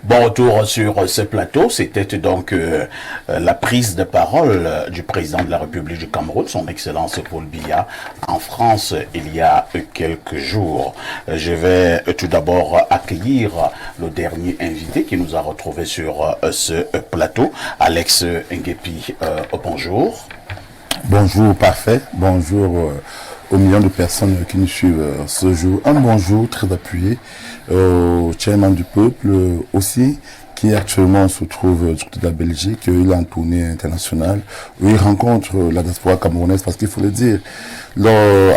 Bon retour sur ce plateau. C'était donc la prise de parole du président de la République du Cameroun, son Excellence Paul Biya, en France il y a quelques jours. Je vais tout d'abord accueillir le dernier invité qui nous a retrouvés sur ce plateau, Alex Nguepi. Bonjour. Bonjour, parfait. Bonjour aux millions de personnes qui nous suivent ce jour. Un bonjour très appuyé au chairman du peuple aussi, qui actuellement se trouve du côté de la Belgique. Il est en tournée internationale où il rencontre la diaspora camerounaise, parce qu'il faut le dire,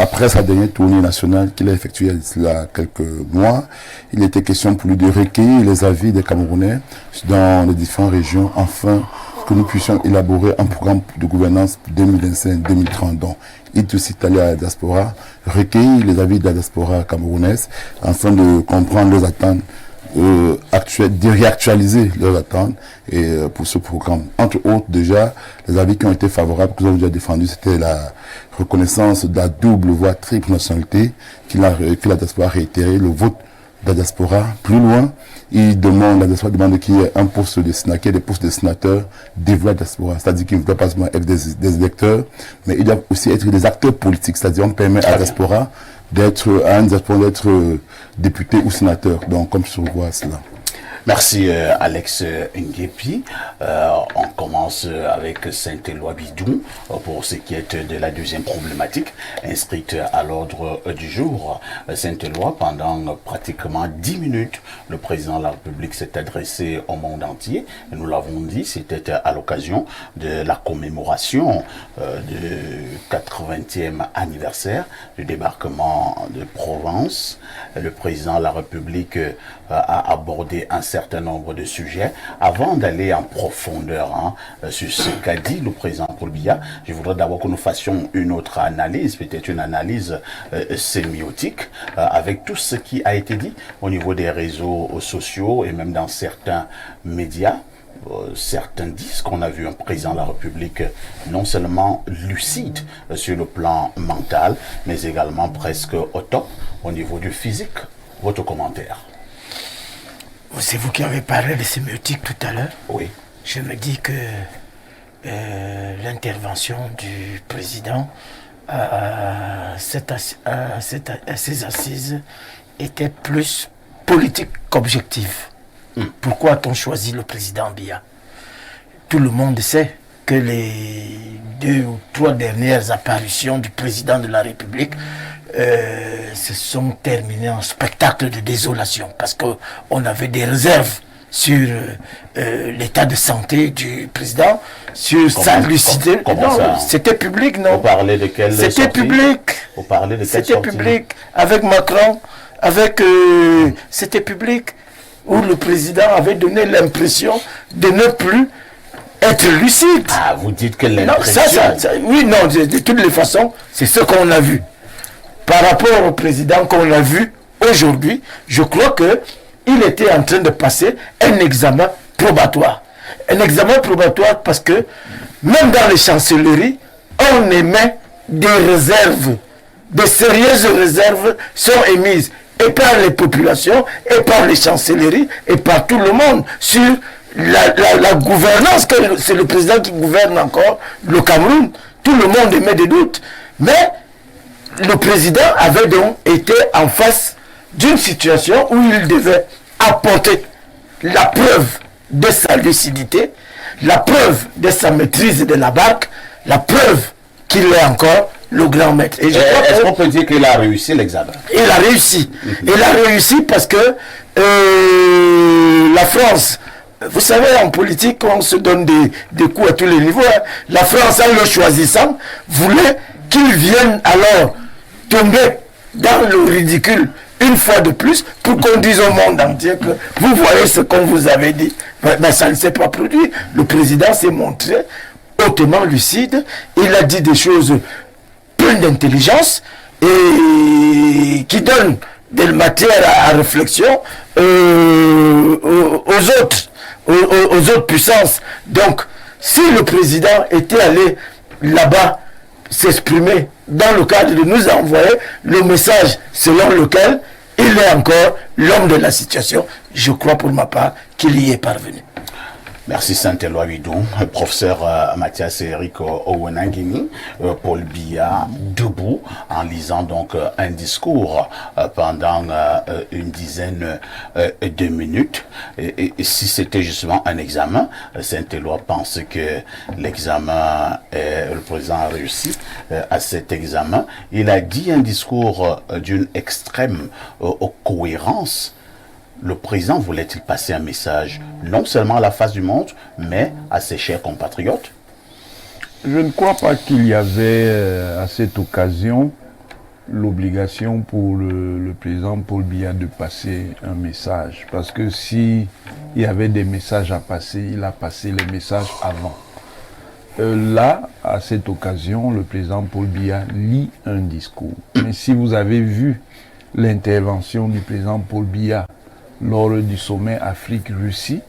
après sa dernière tournée nationale qu'il a effectuée il y a quelques mois, il était question pour lui de recueillir les avis des Camerounais dans les différentes régions, afin que nous puissions élaborer un programme de gouvernance 2025-2030. Donc, il est aussi allé à la diaspora, recueillir les avis de la diaspora camerounaise, afin de comprendre leurs attentes actuelles, de réactualiser leurs attentes pour ce programme. Entre autres, déjà, les avis qui ont été favorables, que nous avons déjà défendus, c'était la reconnaissance de la double voire triple nationalité, que la diaspora a réitéré, le vote de la diaspora. Plus loin, la diaspora demande qu'il y ait un poste de sénateur, qu'il y ait des postes de sénateurs dévolus à la diaspora. C'est-à-dire qu'il ne doit pas seulement être des électeurs, mais il doit aussi être des acteurs politiques. C'est-à-dire qu'on permet à la diaspora d'être député ou sénateur. Donc, comme je vois cela. Merci Alex Nguepi. On commence avec Saint-Éloi Bidou pour ce qui est de la deuxième problématique inscrite à l'ordre du jour. Saint-Éloi, pendant pratiquement 10 minutes, le président de la République s'est adressé au monde entier. Et nous l'avons dit, c'était à l'occasion de la commémoration du 80e anniversaire du débarquement de Provence. Le président de la République a abordé un certain nombre de sujets. Avant d'aller en profondeur sur ce qu'a dit le président Paul Biya, je voudrais d'abord que nous fassions une autre analyse, peut-être une analyse sémiotique, avec tout ce qui a été dit au niveau des réseaux sociaux et même dans certains médias. Certains disent qu'on a vu un président de la République non seulement lucide sur le plan mental, mais également presque au top au niveau du physique. Votre commentaire? C'est vous qui avez parlé de sémiotique tout à l'heure. Oui. Je me dis que l'intervention du président à ces assises était plus politique qu'objective. Pourquoi a-t-on choisi le président Biya? Tout le monde sait que les 2 ou 3 dernières apparitions du président de la République se sont terminées en spectacle de désolation, parce qu'on avait des réserves sur l'état de santé du président, sur sa lucidité. Non, c'était public, non? Vous parlez de quelle sortie? C'était public. Vous parlez de quelle sortie? C'était public. Avec Macron, c'était public, où le président avait donné l'impression de ne plus être lucide. Ah, vous dites que l'impression... Oui, non, de toutes les façons, c'est ce qu'on a vu. Par rapport au président qu'on a vu aujourd'hui, je crois qu'il était en train de passer un examen probatoire. Un examen probatoire parce que même dans les chancelleries, on émet des réserves, de sérieuses réserves sont émises, et par les populations, et par les chancelleries, et par tout le monde, sur la gouvernance, que c'est le président qui gouverne encore le Cameroun. Tout le monde émet des doutes. Mais le président avait donc été en face d'une situation où il devait apporter la preuve de sa lucidité, la preuve de sa maîtrise de la barque, la preuve qu'il est encore le grand maître. Et est-ce qu'on peut dire qu'il a réussi l'examen? Il a réussi. Il a réussi parce que la France, vous savez, en politique, on se donne des coups à tous les niveaux. La France, en le choisissant, voulait qu'il vienne alors tomber dans le ridicule une fois de plus, pour qu'on dise au monde entier que vous voyez ce qu'on vous avait dit. Mais ça ne s'est pas produit. Le président s'est montré hautement lucide. Il a dit des choses pleines d'intelligence et qui donnent de la matière à réflexion aux autres puissances. Donc, si le président était allé là-bas s'exprimer dans le cadre de nous envoyer le message selon lequel il est encore l'homme de la situation. Je crois pour ma part qu'il y est parvenu. Merci Saint-Éloi Bidon, professeur Mathias Eric Owenangini, Paul Biya, debout, en lisant donc un discours pendant une dizaine de minutes. Et si c'était justement un examen, Saint-Éloi pense que l'examen, le président a réussi à cet examen. Il a dit un discours d'une extrême cohérence. Le président voulait-il passer un message non seulement à la face du monde, mais à ses chers compatriotes? Je ne crois pas qu'il y avait à cette occasion l'obligation pour le président Paul Biya de passer un message. Parce que s'il y avait des messages à passer, il a passé les messages avant. Là, à cette occasion, le président Paul Biya lit un discours. Mais si vous avez vu l'intervention du président Paul Biya lors du sommet Afrique-Russie,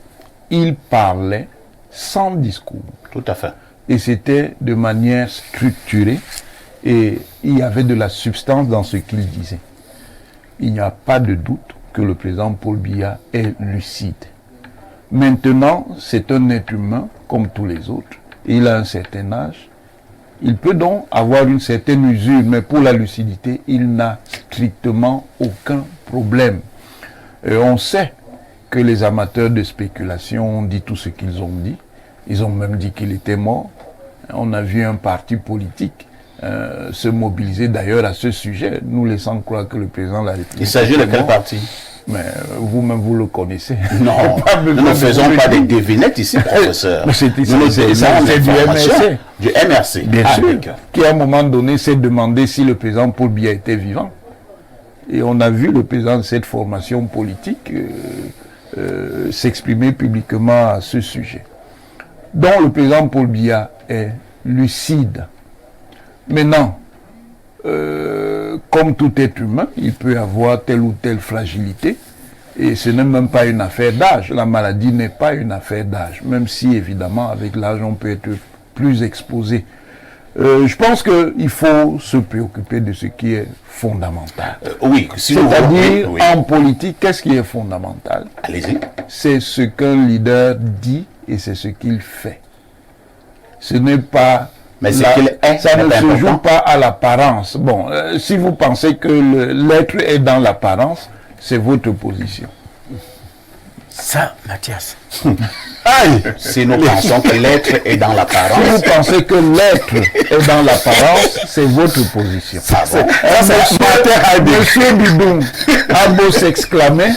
il parlait sans discours. Tout à fait. Et c'était de manière structurée et il y avait de la substance dans ce qu'il disait. Il n'y a pas de doute que le président Paul Biya est lucide. Maintenant, c'est un être humain comme tous les autres. Il a un certain âge. Il peut donc avoir une certaine usure, mais pour la lucidité, il n'a strictement aucun problème. On sait que les amateurs de spéculation ont dit tout ce qu'ils ont dit. Ils ont même dit qu'il était mort. On a vu un parti politique se mobiliser d'ailleurs à ce sujet, nous laissant croire que le président de la République... Il s'agit de quel parti? Mais vous-même, vous le connaissez. Non, nous ne faisons pas des devinettes ici, professeur. C'est du MRC. Du MRC. Bien sûr, qui à un moment donné s'est demandé si le président Paul Biya était vivant. Et on a vu le président de cette formation politique s'exprimer publiquement à ce sujet. Donc le président Paul Biya est lucide. Maintenant, comme tout être humain, il peut avoir telle ou telle fragilité. Et ce n'est même pas une affaire d'âge. La maladie n'est pas une affaire d'âge. Même si, évidemment, avec l'âge, on peut être plus exposé. Je pense qu'il faut se préoccuper de ce qui est fondamental. Oui, si c'est-à-dire, en politique, qu'est-ce qui est fondamental? Allez-y. C'est ce qu'un leader dit et c'est ce qu'il fait. Ce n'est pas... Mais ça ne se joue pas à l'apparence. Bon, si vous pensez que l'être est dans l'apparence, c'est votre position. Ça, Mathias. Si nous pensons que l'être est dans l'apparence. Si vous pensez que l'être est dans l'apparence, c'est votre position. Monsieur Bidon a beau s'exclamer,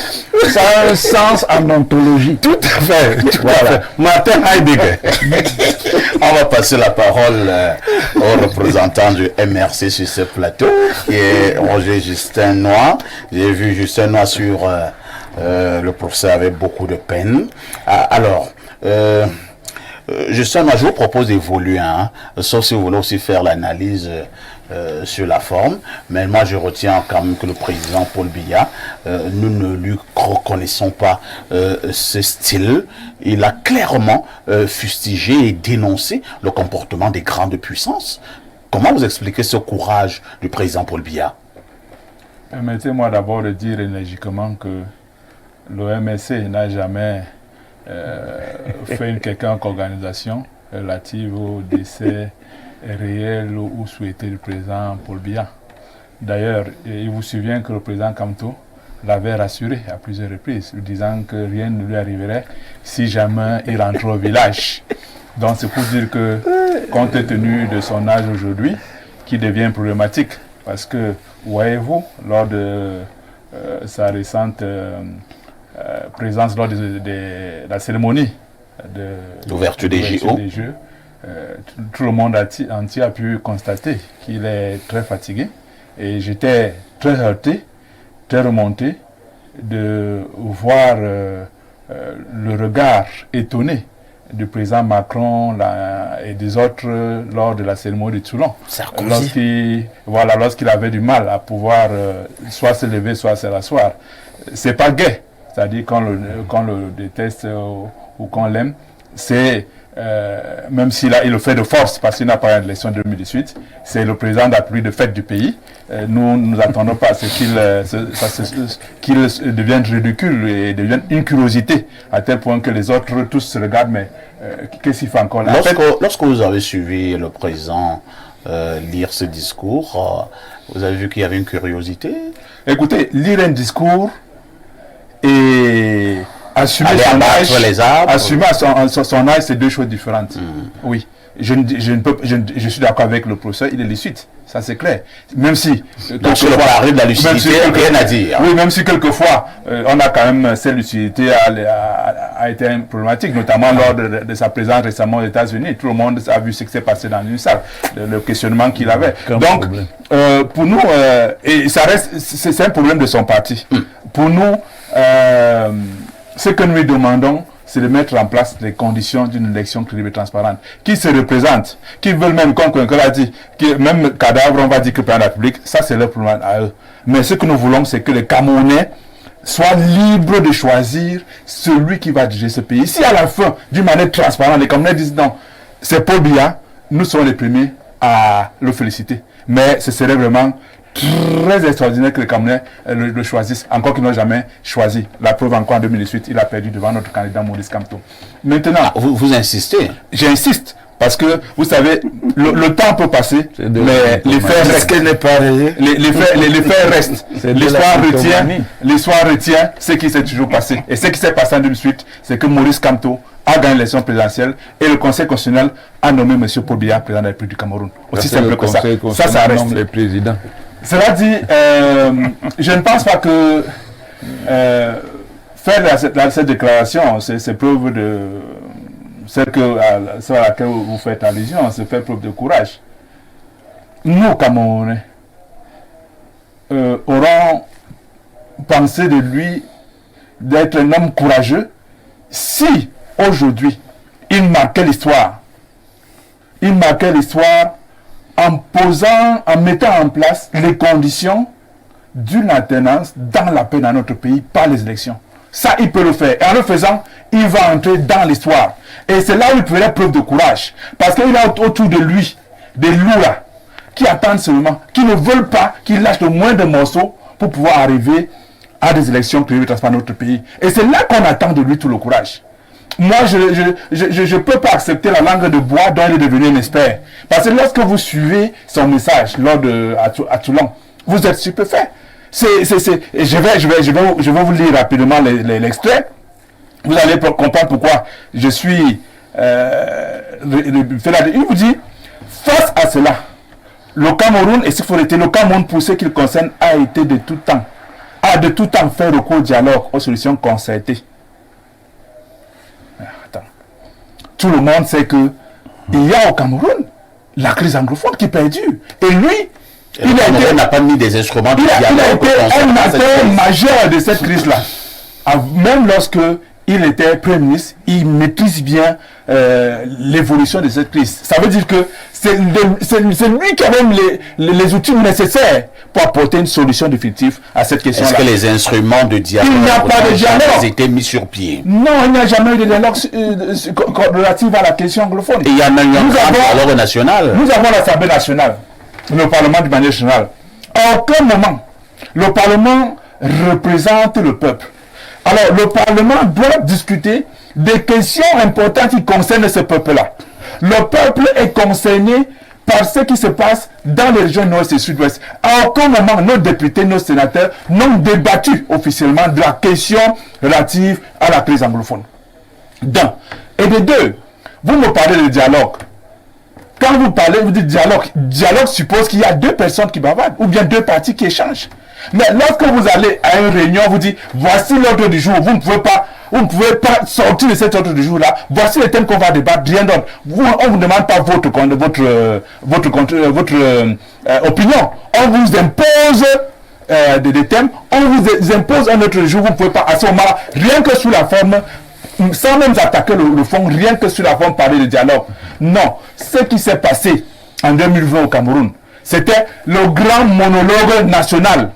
ça a un sens en ontologie. Tout à fait. Voilà. Martin Heidegger. On va passer la parole au représentant du MRC sur ce plateau, qui est Roger Justin Noir. J'ai vu Justin Noir sur... le professeur avait beaucoup de peine. Alors, je vous propose d'évoluer, sauf si vous voulez aussi faire l'analyse sur la forme. Mais moi, je retiens quand même que le président Paul Biya, nous ne lui reconnaissons pas ce style. Il a clairement fustigé et dénoncé le comportement des grandes puissances. Comment vous expliquez ce courage du président Paul Biya? Permettez-moi d'abord de dire énergiquement que l'OMC n'a jamais fait une quelconque organisation relative au décès réel ou souhaité du président Paul Biya. D'ailleurs, il vous souvient que le président Kamto l'avait rassuré à plusieurs reprises, lui disant que rien ne lui arriverait si jamais il rentrait au village. Donc c'est pour dire que, compte tenu de son âge aujourd'hui, qui devient problématique, parce que, voyez-vous, lors de sa récente présence lors de la cérémonie de l'ouverture des Jeux, tout le monde entier a pu constater qu'il est très fatigué. Et j'étais très heurté, très remonté de voir le regard étonné du président Macron et des autres lors de la cérémonie de Toulon. Lorsqu'il avait du mal à pouvoir soit se lever, soit se rasseoir. C'est pas gai. C'est-à-dire qu'on le déteste ou qu'on l'aime, c'est, même s'il le fait de force, parce qu'il n'a pas eu l'élection de 2018, c'est le président de la République de fait du pays. Nous attendons pas à ce qu'il devienne ridicule et devienne une curiosité, à tel point que les autres tous se regardent, mais qu'est-ce qu'il fait encore là? Lorsque vous avez suivi le président lire ce discours, vous avez vu qu'il y avait une curiosité? Écoutez, lire un discours et assumer son âge, c'est deux choses différentes. Oui, je suis d'accord avec le professeur, il est lucide, ça c'est clair. Même si donc sur le pari de la lucidité, rien à dire. Oui, même si quelquefois on a quand même cette lucidité a été problématique, notamment lors de sa présence récemment aux États-Unis. Tout le monde a vu ce qui s'est passé dans une salle, le questionnement qu'il avait. Donc pour nous, et ça reste, c'est un problème de son parti. Pour nous, ce que nous lui demandons, c'est de mettre en place les conditions d'une élection crédible et transparente, qui se représentent, qui veulent même, comme quelqu'un l'a dit, même cadavre, on va dire que le président de la République, ça c'est leur problème à eux. Mais ce que nous voulons, c'est que les Camerounais soient libres de choisir celui qui va diriger ce pays. Si à la fin, d'une manière transparente, les Camerounais disent non, c'est Paul Biya, nous serons les premiers à le féliciter. Mais ce serait vraiment très extraordinaire que les Camerounais le choisissent, encore qu'ils n'ont jamais choisi. La preuve encore en 2018, il a perdu devant notre candidat Maurice Kamto. Maintenant, vous insistez? J'insiste, parce que vous savez, le temps peut passer, mais les faits restent. Les faits restent. L'histoire retient ce qui s'est toujours passé. Et ce qui s'est passé en 2018, c'est que Maurice Kamto a gagné l'élection présidentielle et le Conseil constitutionnel a nommé M. Paul Biya président de la République du Cameroun. Aussi simple que ça. Ça reste. Les présidents. Cela dit, je ne pense pas que faire cette déclaration, c'est preuve de celle à laquelle vous faites allusion, c'est faire preuve de courage. Nous, Camerounais, aurons pensé de lui d'être un homme courageux si aujourd'hui il marquait l'histoire. Il marquait l'histoire en mettant en place les conditions d'une alternance dans la paix dans notre pays par les élections. Ça, il peut le faire. Et en le faisant, il va entrer dans l'histoire. Et c'est là où il ferait preuve de courage. Parce qu'il a autour de lui des loups là, qui attendent seulement, qui ne veulent pas qu'il lâche le moins de morceaux pour pouvoir arriver à des élections qui transforment notre pays. Et c'est là qu'on attend de lui tout le courage. Moi, je ne peux pas accepter la langue de bois dont il est devenu un expert. Parce que lorsque vous suivez son message à Toulon, vous êtes stupéfait. Je vais vous lire rapidement l'extrait. Vous allez comprendre pourquoi je suis... il vous dit, face à cela, le Cameroun, et s'il faut arrêter, le Cameroun, pour ce qui le concerne, a été de tout temps fait recours au dialogue, aux solutions concertées. Tout le monde sait que il y a au Cameroun la crise anglophone qui perdure. Et lui, il n'a pas mis des instruments de dialogue. Il a été un acteur majeur de cette crise-là. Même lorsque il était Premier ministre, il maîtrise bien l'évolution de cette crise. Ça veut dire que c'est lui qui a même les outils nécessaires pour apporter une solution définitive à cette question-là. Est-ce que les instruments de dialogue ont été mis sur pied? Non, il n'y a jamais eu de dialogue relatif à la question anglophone. Et il y a même un national. Nous avons l'Assemblée nationale, le Parlement de manière générale. À aucun moment, le Parlement représente le peuple. Alors, le Parlement doit discuter des questions importantes qui concernent ce peuple-là. Le peuple est concerné par ce qui se passe dans les régions nord et sud-ouest. À aucun moment, nos députés, nos sénateurs n'ont débattu officiellement de la question relative à la crise anglophone. D'un. Et de deux, vous me parlez de dialogue. Quand vous parlez, vous dites dialogue. Dialogue suppose qu'il y a deux personnes qui bavardent, ou bien deux parties qui échangent. Mais lorsque vous allez à une réunion, vous dites, voici l'ordre du jour, vous ne pouvez pas sortir de cet ordre du jour-là, voici les thèmes qu'on va débattre, rien d'autre. On ne vous demande pas votre opinion. On vous impose des thèmes, on vous impose un autre jour, vous ne pouvez pas, à ce moment-là, rien que sous la forme, sans même attaquer le fond, rien que sur la forme parler de dialogue. Non, ce qui s'est passé en 2020 au Cameroun, c'était le grand monologue national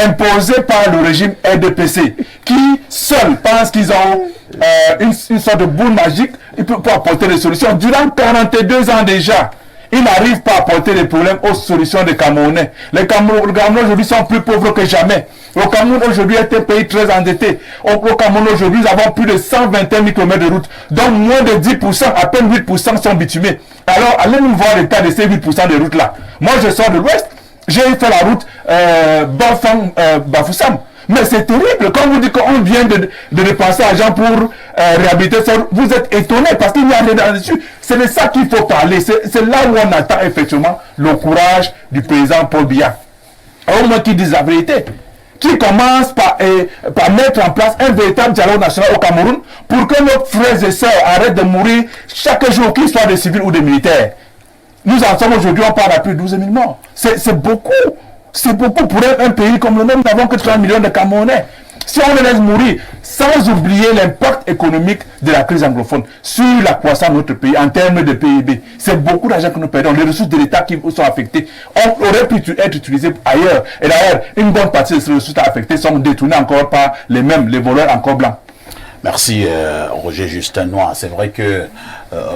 imposés par le régime RDPC, qui seuls pensent qu'ils ont une sorte de boule magique pour apporter des solutions. Durant 42 ans déjà, ils n'arrivent pas à apporter des problèmes aux solutions des Camerounais. Les Camerounais aujourd'hui sont plus pauvres que jamais. Le Cameroun aujourd'hui est un pays très endetté. Au Cameroun aujourd'hui, nous avons plus de 121 000 km de route, dont moins de 10%, à peine 8% sont bitumés. Alors, allez-nous voir l'état de ces 8% de routes-là. Moi, je sors de l'Ouest, j'ai fait la route Bafoussam. Mais c'est terrible, quand vous dites qu'on vient de dépenser l'argent pour réhabiliter ça, vous êtes étonné parce qu'il n'y a rien là-dessus. C'est de ça qu'il faut parler. C'est là où on attend effectivement le courage du président Paul Biya. Au moins qu'il dise la vérité. Qui commence par mettre en place un véritable dialogue national au Cameroun pour que nos frères et sœurs arrêtent de mourir chaque jour, qu'ils soient des civils ou des militaires. Nous en sommes aujourd'hui, on parle à plus de 12 000 morts. C'est beaucoup. C'est beaucoup pour un pays comme le nôtre. Nous n'avons que 3 millions de Camerounais. Si on les laisse mourir, sans oublier l'impact économique de la crise anglophone sur la croissance de notre pays en termes de PIB, c'est beaucoup d'argent que nous perdons. Les ressources de l'État qui sont affectées auraient pu être utilisées ailleurs. Et d'ailleurs, une bonne partie de ces ressources affectées sont détournées encore par les voleurs encore blancs. Merci Roger Justin Noir. C'est vrai que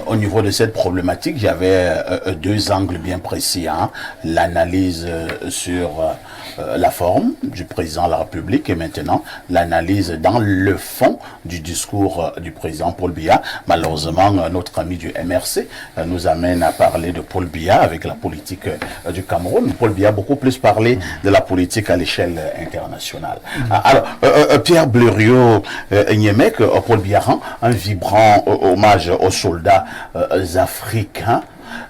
au niveau de cette problématique, il y avait deux angles bien précis. Hein. L'analyse sur la forme du président de la République et maintenant l'analyse dans le fond du discours du président Paul Biya. Malheureusement, notre ami du MRC nous amène à parler de Paul Biya avec la politique du Cameroun. Paul Biya a beaucoup plus parlé de la politique à l'échelle internationale. Alors, Pierre Blériot-Niemek, Paul Biya rend un vibrant hommage aux soldats africains.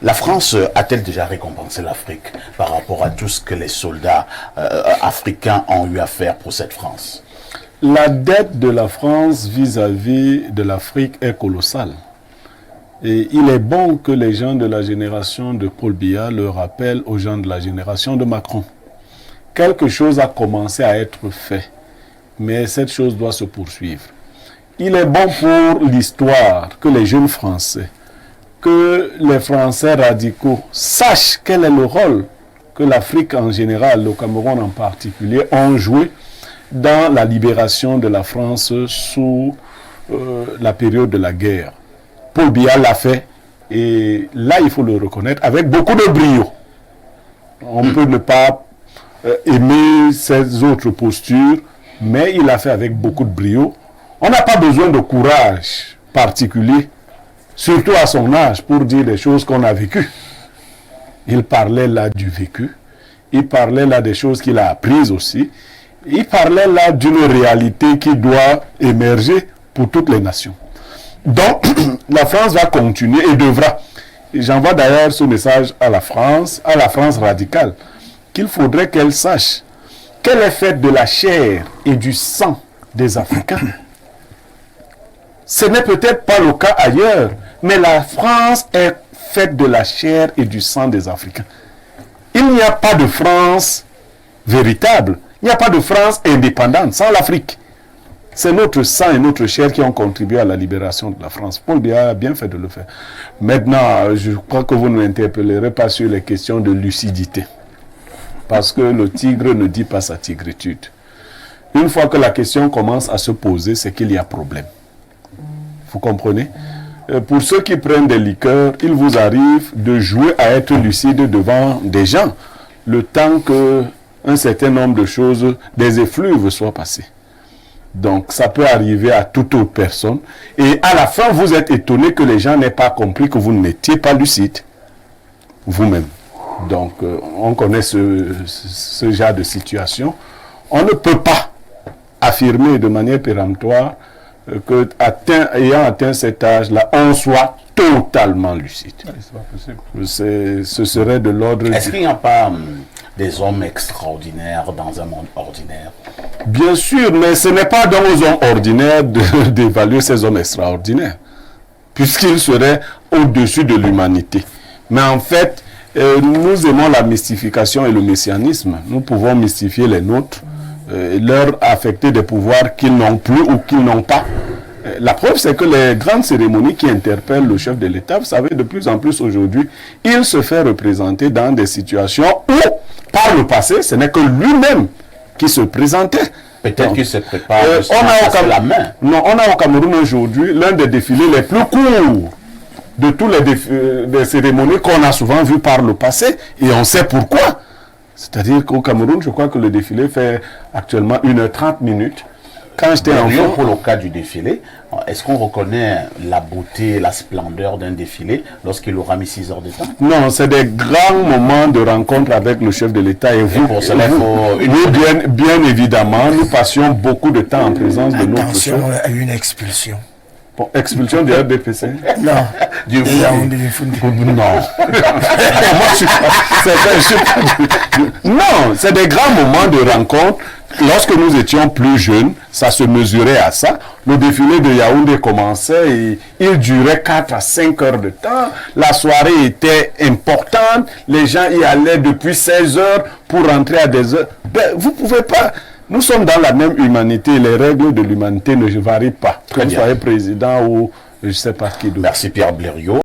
La France a-t-elle déjà récompensé l'Afrique par rapport à tout ce que les soldats africains ont eu à faire pour cette France? La dette de la France vis-à-vis de l'Afrique est colossale. Et il est bon que les gens de la génération de Paul Biya le rappellent aux gens de la génération de Macron. Quelque chose a commencé à être fait, mais cette chose doit se poursuivre. Il est bon pour l'histoire que les jeunes Français, que les Français radicaux sachent quel est le rôle que l'Afrique en général, le Cameroun en particulier, ont joué dans la libération de la France sous la période de la guerre. Paul Biya l'a fait et là il faut le reconnaître avec beaucoup de brio. On peut ne pas aimer ses autres postures, mais il l'a fait avec beaucoup de brio. On n'a pas besoin de courage particulier, surtout à son âge, pour dire des choses qu'on a vécues. Il parlait là du vécu, il parlait là des choses qu'il a apprises aussi, il parlait là d'une réalité qui doit émerger pour toutes les nations. Donc, la France va continuer et devra. J'envoie d'ailleurs ce message à la France radicale, qu'il faudrait qu'elle sache qu'elle est faite de la chair et du sang des Africains. Ce n'est peut-être pas le cas ailleurs, mais la France est faite de la chair et du sang des Africains. Il n'y a pas de France véritable, il n'y a pas de France indépendante sans l'Afrique. C'est notre sang et notre chair qui ont contribué à la libération de la France. Paul Biya a bien fait de le faire. Maintenant, je crois que vous ne m'interpellerez pas sur les questions de lucidité. Parce que le tigre ne dit pas sa tigritude. Une fois que la question commence à se poser, c'est qu'il y a problème. Vous comprenez? Pour ceux qui prennent des liqueurs, il vous arrive de jouer à être lucide devant des gens, le temps qu'un certain nombre de choses, des effluves soient passées. Donc ça peut arriver à toute autre personne. Et à la fin, vous êtes étonné que les gens n'aient pas compris que vous n'étiez pas lucide vous-même. Donc on connaît ce genre de situation. On ne peut pas affirmer de manière péremptoire que ayant atteint cet âge-là, on soit totalement lucide. C'est pas possible. Ce serait de l'ordre... Est-ce qu'il n'y a pas des hommes extraordinaires dans un monde ordinaire? Bien sûr, mais ce n'est pas dans aux hommes ordinaires d'évaluer ces hommes extraordinaires, puisqu'ils seraient au-dessus de l'humanité. Mais en fait, nous aimons la mystification et le messianisme. Nous pouvons mystifier les nôtres, leur affecter des pouvoirs qu'ils n'ont plus ou qu'ils n'ont pas. La preuve, c'est que les grandes cérémonies qui interpellent le chef de l'État, vous savez, de plus en plus aujourd'hui, il se fait représenter dans des situations où, par le passé, ce n'est que lui-même qui se présentaient. Peut-être qu'il se prépare la main. Non, on a au Cameroun aujourd'hui l'un des défilés les plus courts de tous les cérémonies qu'on a souvent vues par le passé, et on sait pourquoi. C'est-à-dire qu'au Cameroun, je crois que le défilé fait actuellement 1h30. Quand j'étais enfant... Pour le cas du défilé, est-ce qu'on reconnaît la beauté, la splendeur d'un défilé lorsqu'il aura mis 6 heures de temps? Non, c'est des grands moments de rencontre avec le chef de l'État et vous. Pour cela, bien évidemment, nous passions beaucoup de temps en présence de notre chef. Attention à une expulsion. Bon, expulsion du RDPC? Non. Non. Non, c'est des grands moments de rencontre. Lorsque nous étions plus jeunes, ça se mesurait à ça. Le défilé de Yaoundé commençait et il durait 4 à 5 heures de temps. La soirée était importante. Les gens y allaient depuis 16 heures pour rentrer à des heures. Ben, vous ne pouvez pas... Nous sommes dans la même humanité. Les règles de l'humanité ne varient pas. Que vous soyez président ou je ne sais pas qui d'autre. Merci Pierre Blériot.